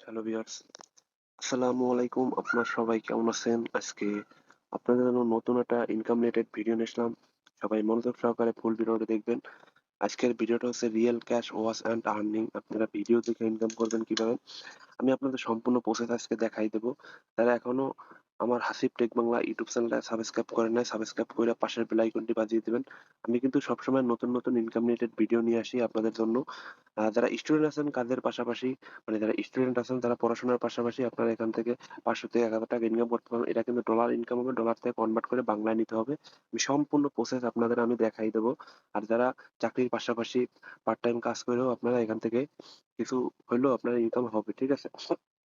Hello viewers, আসসালামু আলাইকুম। আপনার সবাই কেমন আছেন? আজকে আপনাদের জন্য নতুন একটা ইনকাম রিলেটেড ভিডিও নিয়ে আসলাম। সবাই মনোযোগ সহকারে ফুল ভিডিওটা দেখবেন। আজকের ভিডিওটা হচ্ছে real cash wash and earning. আপনারা ভিডিও দেখে ইনকাম করবেন কিভাবে? আমি আপনাদের সম্পূর্ণ প্রসেস আজকে দেখাই দেবো। যারা এখনো আমার হাসিব টেক বাংলা ইউটিউব চ্যানেলটা সাবস্ক্রাইব করেন নাই, সাবস্ক্রাইব করে পাশের বেল আইকনটি বাজিয়ে দিবেন। আমি কিন্তু সবসময় নতুন নতুন ইনকাম রিলেটেড ভিডিও নিয়ে আসি আপনাদের জন্য। যারা স্টুডেন্ট আছেন কাজের পাশাপাশি, মানে যারা স্টুডেন্ট আছেন তারা পড়াশোনার পাশাপাশি আপনারা এখান থেকে 500 থেকে 1000 টাকা ইনকাম করতে পারবেন। এটা কিন্তু ডলার ইনকাম হবে, ডলার থেকে কনভার্ট করে বাংলায় নিতে হবে। আমি সম্পূর্ণ প্রসেস আপনাদের আমি দেখাই দেবো। আর যারা চাকরির পাশাপাশি পার্ট টাইম কাজ করেও আপনারা এখান থেকে কিছু হইলেও আপনার ইনকাম হবে, ঠিক আছে?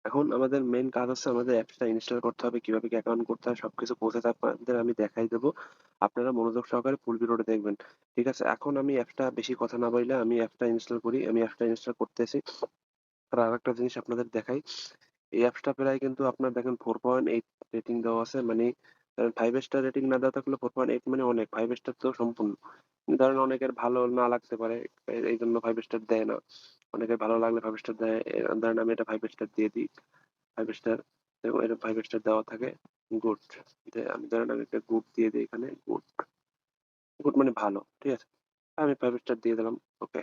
এখন আমাদের মেইন কাজ হচ্ছে আমাদের অ্যাপসটা ইনস্টল করতে হবে, কিভাবে কি অ্যাকাউন্ট করতে হয় সবকিছু প্রসেস আপনাদের আমি দেখাই দেবো। আপনারা মনোযোগ সহকারে ফুল ভিডিওটা দেখবেন, ঠিক আছে? এখন আমি অ্যাপসটা বেশি কথা না বইলে আমি অ্যাপসটা ইনস্টল করি। আমি অ্যাপসটা ইনস্টল করতেছি। আর আরেকটা জিনিস আপনাদের দেখাই, এই অ্যাপসটা প্রায় কিন্তু আপনার দেখেন 4.8 রেটিং দেওয়া আছে। মানে 5 স্টার রেটিং না দেওয়া থাকলে 4.8 মানে অনেক, 5 স্টার তো সম্পূর্ণ। ধরেন অনেকের ভালো না লাগতে পারে, এই জন্য 5 স্টার দেয় না। অনেকের ভালো লাগলে 5 স্টার দেয়। ধরেন আমি এটা 5 স্টার দিয়ে দিই। 5 স্টার, দেখুন এটা 5 স্টার দেওয়া থাকে। গুড। আমি ধরেন আমি একটা গুড দিয়ে দিই এখানে। গুড, গুড মানে ভালো, ঠিক আছে? আমি 5 স্টার দিয়ে দিলাম। ওকে।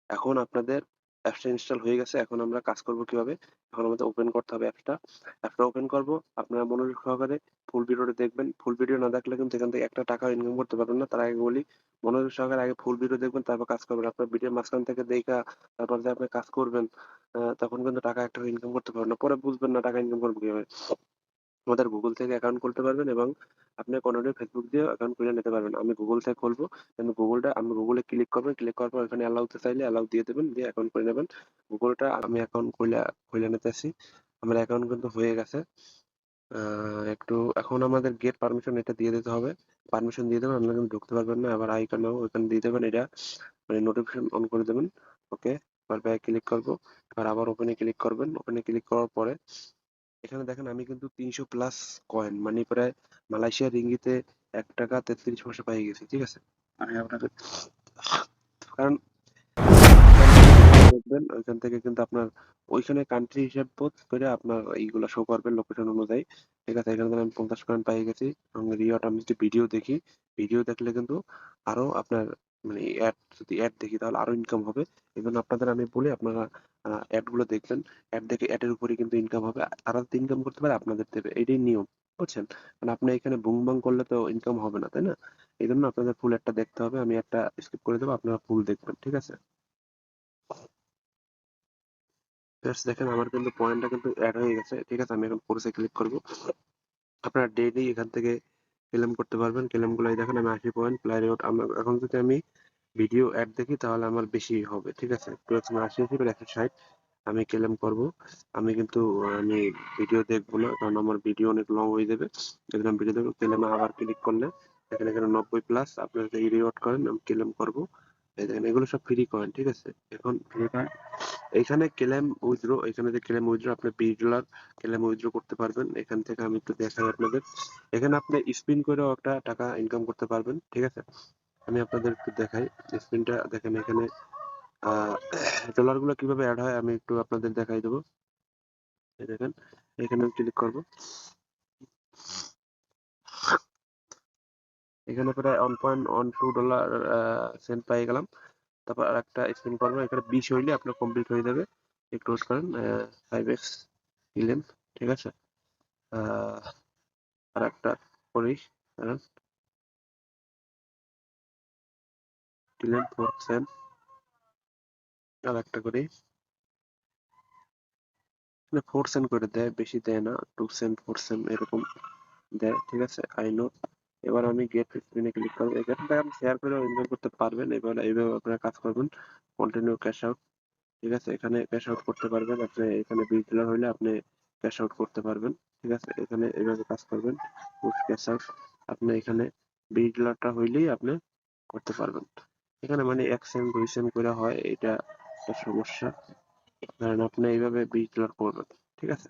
এখন আপনাদের অ্যাপসটা ইনস্টল হয়ে গেছে। এখন আমরা কাজ করব কিভাবে? এখন আমাদের ওপেন করতে হবে অ্যাপসটা। অ্যাপসটা ওপেন করব। আপনারা মনোযোগ সহকারে ফুল ভিডিওটা দেখবেন। ফুল ভিডিও না দেখলে কিন্তু এখান থেকে একটা টাকাও ইনকাম করতে পারবেন না। তার আগে বলি, মনোযোগ সহকারে আগে ফুল ভিডিও দেখবেন, তারপর কাজ করবেন। আপনার ভিডিওর মাঝখান থেকে দেইখা তারপর যে আপনি কাজ করবেন, তখন কিন্তু টাকা এক টাকা ইনকাম করতে পারবেন না। পরে বুঝবেন না টাকা ইনকাম করবো কিভাবে। আমাদের গুগল থেকে অ্যাকাউন্ট খুলতে পারবেন এবং আপনি কন্টিনিউ ফেসবুক দিয়েও অ্যাকাউন্ট খুলে নিতে পারবেন। আমি গুগল থেকে খুলবো। কিন্তু আমি গুগলে ক্লিক করবেন। ক্লিক করার পর এখানে অ্যালাউ তে চাইলে অ্যালাউ দিয়ে দিবেন, দিয়ে অ্যাকাউন্ট করে নেবেন। গুগলটা আমি অ্যাকাউন্ট খুলে নিতেছি। আমার অ্যাকাউন্ট কিন্তু হয়ে গেছে। একটু এখন আমাদের গেট পারমিশন এটা দিয়ে দিতে হবে। পারমিশন দিয়ে দেবেন, আপনারা কিন্তু ঢুকতে পারবেন না। আবার আইকনও ওখানে দিয়ে দেবেন, এটা মানে নোটিফিকেশন অন করে দেবেন। ওকে। এবার ব্যাক ক্লিক করব। এবার আবার ওপেনে ক্লিক করবেন। ওপেনে ক্লিক করার পরে এখানে দেখেন আমি কিন্তু 300 প্লাস কয়েন, মানে প্রায় মালয়েশিয়া রিঙ্গিতে 1 টাকা 33 পয়সা পাই গেছি, ঠিক আছে? আমি আপনাকে, কারণ দেখবেন ওইখান থেকে কিন্তু আপনার ওইখানে কান্ট্রি হিসাব করে আপনার এইগুলা শো করবে লোকেশন অনুযায়ী, ঠিক আছে? এখানে ধরেন আমি 50 কয়েন পাই গেছি এবং রিওয়ার্ড আমি যদি ভিডিও দেখি, ভিডিও দেখলে কিন্তু আরো আপনার মানে যদি অ্যাড দেখি তাহলে আরো ইনকাম হবে। এই জন্য আপনাদের আমি বলি আপনারা অ্যাড গুলো দেখবেন। অ্যাড দেখে অ্যাডের উপরে কিন্তু ইনকাম হবে। তারা যদি ইনকাম করতে পারে আপনাদের দেবে, এটাই নিয়ম, বুঝছেন? মানে আপনি এখানে বুং বাং করলে তো ইনকাম হবে না, তাই না? এই জন্য আপনাদের ফুল অ্যাডটা দেখতে হবে। আমি একটা স্কিপ করে দেবো, আপনারা ফুল দেখবেন, ঠিক আছে? জাস্ট দেখেন আমার কিন্তু পয়েন্টটা কিন্তু এড হয়ে গেছে, ঠিক আছে? আমি এখন কোর্সে ক্লিক করব। আপনারা ডেইলি এখান থেকে ক্লেম করতে পারবেন। ক্লেম গুলাই দেখেন আমি 80 পয়েন্ট প্লাই রেওয়ার্ড। এখন যদি আমি ভিডিও অ্যাড দেখি তাহলে আমার বেশি হবে, ঠিক আছে? 80 160 আমি ক্লেম করব। আমি কিন্তু আমি ভিডিও দেখবো না, কারণ আমার ভিডিও অনেক লং হয়ে যাবে। এই জন্য আমি ভিডিও দেখবো। ক্লেমে আবার ক্লিক করলে দেখেন এখানে 90 প্লাস আপনারা যদি রিওয়ার্ড করেন আমি ক্লেম করব। এই দেখেন এগুলো সব ফ্রি কয়েন, ঠিক আছে? এখন ফ্রি কয়েন এইখানে ক্লেম উইথড্র, এখানে যে ক্লেম উইথড্র আপনি $20 ক্লেম উইথড্র করতে পারবেন। এখান থেকে আমি একটু দেখাই আপনাদের। এখানে আপনি স্পিন করেও একটা টাকা ইনকাম করতে পারবেন, ঠিক আছে? আমি আপনাদের একটু দেখাই। স্পিনটা দেখেন এখানে ডলার গুলো কিভাবে অ্যাড হয় আমি একটু আপনাদের দেখাই দেবো। এই দেখেন এখানে আমি ক্লিক করব। এখানে প্রায় $1.12 সেন্ট পেয়ে গেলাম। তারপর আর একটা স্পিন করবো। এখানে 20 হইলে আপনার কমপ্লিট হয়ে যাবে। একটু ওয়েট করেন। 5x দিলেন, ঠিক আছে? আহ আর একটা করি, দাঁড়ান, দিলেন 4 সেন্ট। আর একটা করি, 4 সেন্ট করে দেয়, বেশি দেয় না। 2 সেন্ট 4 সেন্ট এরকম দেয়, ঠিক আছে? I know. এবার আমি গেট স্ক্রিনে ক্লিক করবো। এখান থেকে আপনি শেয়ার করে ইনকাম করতে পারবেন। এবার এইভাবে আপনারা কাজ করবেন। কন্টিনিউ ক্যাশ আউট, ঠিক আছে? এখানে ক্যাশ আউট করতে পারবেন আপনি। এখানে $20 হইলে আপনি ক্যাশ আউট করতে পারবেন, ঠিক আছে? এখানে এইভাবে কাজ করবেন। পুশ ক্যাশ আউট আপনি এখানে $20টা হইলেই আপনি করতে পারবেন। এখানে মানে 1 সেন্ট 2 সেন্ট করে হয়, এটা একটা সমস্যা। ধরেন আপনি এইভাবে $20 করবেন, ঠিক আছে?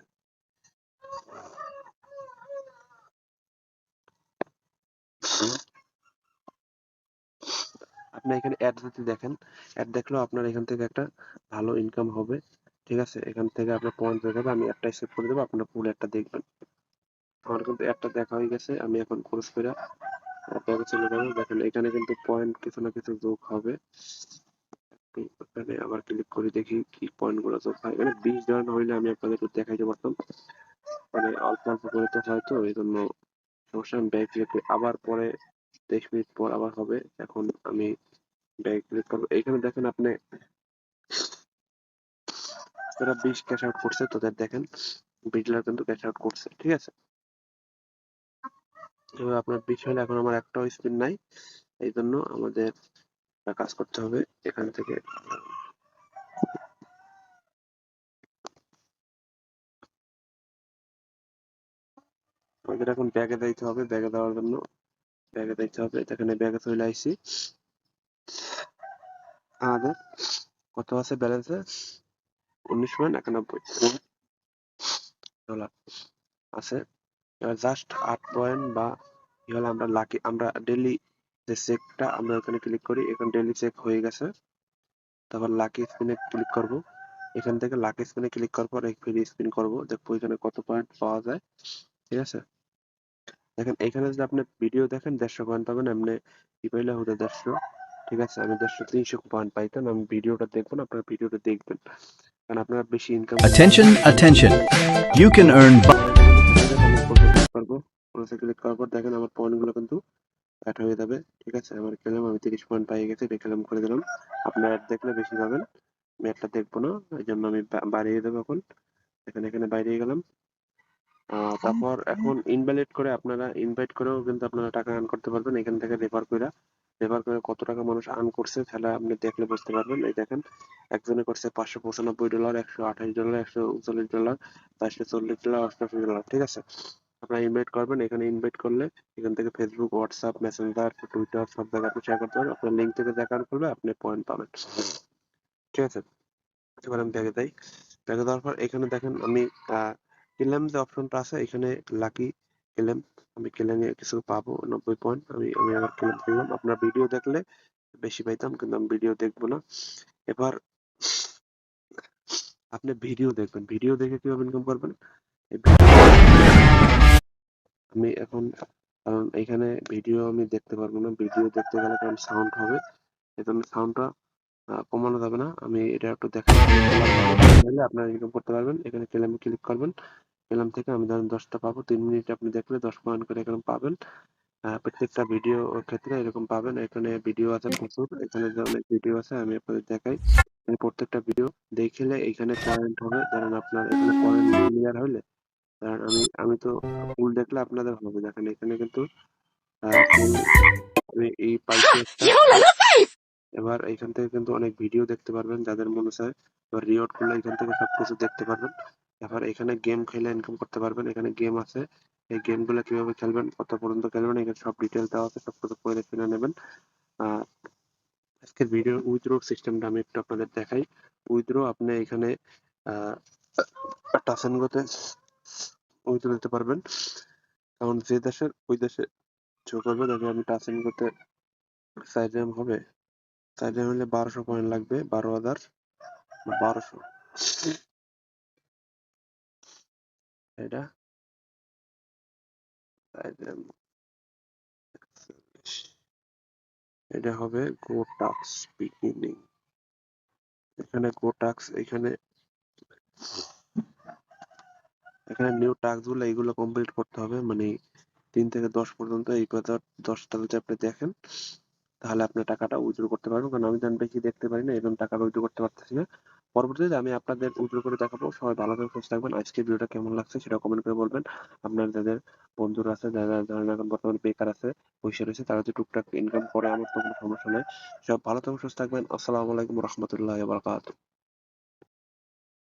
আপনি এখানে অ্যাড যদি দেখেন, অ্যাড দেখলেও আপনার এখান থেকে একটা ভালো ইনকাম হবে, ঠিক আছে, এখান থেকে আপনার পয়েন্ট হয়ে যাবে, আমি একটা সেভ করে দেবো, আপনার পুরো একটা দেখবেন। আমার কিন্তু একটা দেখা হয়ে গেছে, আমি এখন ক্রস করে ব্যাকে চলে যাবো। দেখেন এখানে কিন্তু পয়েন্ট কিছু না কিছু যোগ হবে। এখানে আবার ক্লিক করে দেখি কি পয়েন্ট গুলো যোগ হয়। এখানে 20 জন হইলে আমি আপনাদের একটু দেখাইতে পারতাম, মানে অল্প অল্প করে তো হয়তো এই জন্য সমস্যা। আমি ব্যাক ক্লিক আবার পরে 23 মিনিট পর আবার হবে। এখন আমি ব্যাক ক্লিক করবো, এখানে দেখেন আপনি যারা 20 ক্যাশ আউট করছে তাদের দেখেন বিটলার কিন্তু ক্যাশ আউট করছে, ঠিক আছে। এবার আপনার 20 হলে এখন আমার একটাও স্পিন নাই, এই জন্য আমাদের একটা কাজ করতে হবে। এখান থেকে আমাদের এখন ব্যাগে দিতে হবে, ব্যাগে দেওয়ার জন্য ব্যাগে দিতে হবে। এখানে ব্যাগে চলে আইছি, আমাদের কত আছে ব্যালেন্সে, 19.91 ডলার আছে। এবার জাস্ট 8 পয়েন্ট বা কি হলে আমরা লাকি, আমরা ডেইলি যে চেকটা আমরা ওখানে ক্লিক করি, এখন ডেইলি চেক হয়ে গেছে। তারপর লাকি স্পিনে ক্লিক করব, এখান থেকে লাকি স্পিনে ক্লিক করার পর ফ্রি স্পিন করব, দেখবো এখানে কত পয়েন্ট পাওয়া যায়, ঠিক আছে। দেখেন এখানে যদি আপনি ভিডিও দেখেন 150 পয়েন্ট পাবেন, এমনি কি পাইলে হতো 150, ঠিক আছে। আমি 150 300 পয়েন্ট পাইতাম, আমি ভিডিওটা দেখবো না, আপনারা ভিডিওটা দেখবেন, কারণ আপনারা বেশি income Attention, attention. You can earn. আমি ক্লিক করবো, ক্লিক করার পর দেখেন আমার পয়েন্ট গুলো কিন্তু অ্যাড হয়ে যাবে, ঠিক আছে। আমার খেলাম, আমি 30 পয়েন্ট পাই গেছি, খেলাম করে দিলাম। আপনার অ্যাড দেখলে বেশি পাবেন, আমি একটা দেখবো না, এই জন্য আমি বাড়িয়ে দেবো। এখন এখানে এখানে বাইরে গেলাম। তারপর এখন ইনভ্যালিড করে আপনারা ইনভাইট করেও কিন্তু আপনারা টাকা আর্ন করতে পারবেন এখান থেকে। রেফার করে কত টাকা মানুষ আর্ন করছে তাহলে আপনি দেখলে বুঝতে পারবেন। এই দেখেন একজনে করছে $595, $128, $139, $440, $88, ঠিক আছে। আপনারা ইনভাইট করবেন, এখানে ইনভাইট করলে এখান থেকে ফেসবুক, হোয়াটসঅ্যাপ, মেসেঞ্জার, টুইটার সব জায়গায় আপনি শেয়ার করতে পারবেন। আপনার লিঙ্ক থেকে দেখার করলে আপনি পয়েন্ট পাবেন, ঠিক আছে। এবার আমি ব্যাগে যাই, ব্যাগে দেওয়ার পর এখানে দেখেন আমি ক্লেম যে অপশনটা আছে, এখানে লাকি ক্লেম, আমি ক্লেমে কিছু পাবো 90 পয়েন্ট। আমি আবার ক্লেম করলাম। আপনার ভিডিও দেখলে বেশি পাইতাম, কিন্তু আমি ভিডিও দেখবো না। এবার আপনি ভিডিও দেখবেন, ভিডিও দেখে কিভাবে ইনকাম করবেন। আমি এখন, কারণ এখানে ভিডিও আমি দেখতে পারবো না, ভিডিও দেখতে গেলে কারণ সাউন্ড হবে, এই জন্য সাউন্ডটা কমানো যাবে না। আমি এটা একটু দেখাই, আপনারা ইনকাম করতে পারবেন। এখানে ক্লেমে ক্লিক করবেন, ক্লেম থেকে আমি ধরেন 10টা পাবো, 3 মিনিট আপনি দেখলে 10 পয়েন্ট করে এখানে পাবেন। প্রত্যেকটা ভিডিও ক্ষেত্রে এরকম পাবেন। এখানে ভিডিও আছে প্রচুর, এখানে যে অনেক ভিডিও আছে আমি আপনাদের দেখাই। প্রত্যেকটা ভিডিও দেখলে এখানে পয়েন্ট হবে, ধরেন আপনার এখানে পয়েন্ট ক্লিয়ার হলে, কারণ আমি আমি তো ফুল দেখলে আপনাদের হবে। দেখেন এখানে কিন্তু ফুল আমি এই পাইছি একটা। এবার এখান থেকে কিন্তু অনেক ভিডিও দেখতে পারবেন যাদের মনে চায়। এবার রিওয়ার্ড করলে এখান থেকে সবকিছু দেখতে পারবেন। এবার এখানে গেম খেলে ইনকাম করতে পারবেন, এখানে গেম আছে, এই গেম গুলো কিভাবে খেলবেন, কত পর্যন্ত খেলবেন, এখানে সব ডিটেল দেওয়া আছে, সবকিছু পড়ে শুনে নেবেন। আহ আজকের ভিডিও উইথড্র সিস্টেমটা আমি একটু আপনাদের দেখাই। উইথড্র আপনি এখানে টাচ এন্ড গোতে উইথড্র দিতে পারবেন, কারণ যে দেশের ওই দেশে শো করবে। দেখে আমি টাচ এন্ড গোতে 4 হবে, 4 হলে 1200 পয়েন্ট লাগবে, 12,000, 1200 এটা, এটা হবে গো টাক্স বিগিনিং। এখানে গো টাক্স, এখানে এখানে নিউ টাস্ক গুলো এইগুলো কমপ্লিট করতে হবে, মানে 3 থেকে 10 পর্যন্ত। এই কথা 10টা যদি আপনি দেখেন তাহলে আপনি টাকাটা উইথড্র করতে পারবেন, কারণ আমি বেশি দেখতে পারি না, এরকম টাকা উইথড্র করতে পারতেছি না। পরবর্তীতে আমি আপনাদের উইথড্র করে দেখাবো। সবাই ভালো থাকবেন, সুস্থ থাকবেন। আজকের ভিডিওটা কেমন লাগছে সেটা কমেন্ট করে বলবেন। আপনার যাদের বন্ধুরা আছে, যারা ধরেন এখন বর্তমানে বেকার আছে, বসে রয়েছে, তারা যদি টুকটাক ইনকাম করে, আমার তো কোনো সমস্যা নেই। সব ভালো থাকবেন, সুস্থ থাকবেন। আসসালামু আলাইকুম রহমতুল্লাহ বারাকাতুহু।